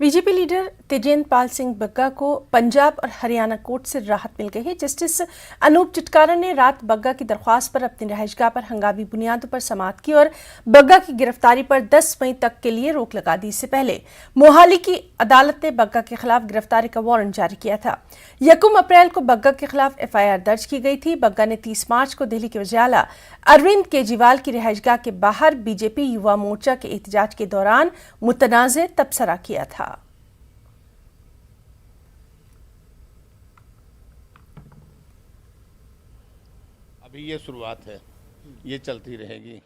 BJP leader Tejendra Pal Singh Bagga को पंजाब और Haryana court से राहत मिल गई है। जस्टिस अनूप चिटकारा ने रात बग्गा की दरख्वास्त पर अपनी रिहाइशगाह पर हंगामी बुनियादों पर समाअत की और बग्गा की गिरफ्तारी पर 10 मई तक के लिए रोक लगा दी। इससे पहले मोहाली की अदालत ने बग्गा के खिलाफ गिरफ्तारी का वारंट जारी किया था। 1 अप्रैल को बग्गा के खिलाफ FIR दर्ज की गई थी। बग्गा ने 30 मार्च को दिल्ली के वज़ीर-ए-आला अरविंद केजरीवाल की रिहाइशगाह के बाहर बीजेपी युवा मोर्चा के एहतजाज के दौरान मुतनाज़ तबसरा किया था। अभी ये शुरुआत है, ये चलती रहेगी।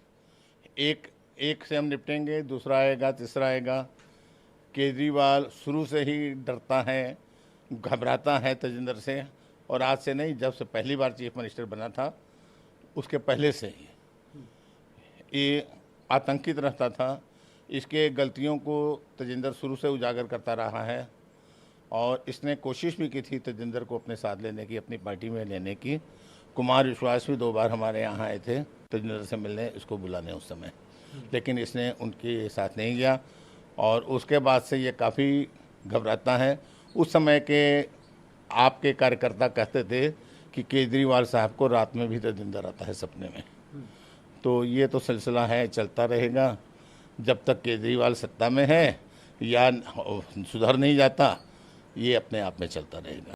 एक से हम निपटेंगे, दूसरा आएगा, तीसरा आएगा। केजरीवाल शुरू से ही डरता है, घबराता है तेजिंदर से, और आज से नहीं, जब से पहली बार चीफ मिनिस्टर बना था उसके पहले से ही ये आतंकित रहता था। इसके गलतियों को तेजिंदर शुरू से उजागर करता रहा है और इसने कोशिश भी की थी तेजिंदर को अपने साथ लेने की, अपनी पार्टी में लेने की। कुमार विश्वास भी 2 बार हमारे यहाँ आए थे तेजिंदर से मिलने, इसको बुलाने उस समय, लेकिन इसने उनके साथ नहीं गया और उसके बाद से ये काफ़ी घबराता है। उस समय के आपके कार्यकर्ता कहते थे कि केजरीवाल साहब को रात में भी तेजिंदर आता है सपने में। तो ये तो सिलसिला है, चलता रहेगा जब तक केजरीवाल सत्ता में है या सुधर नहीं जाता, ये अपने आप में चलता रहेगा।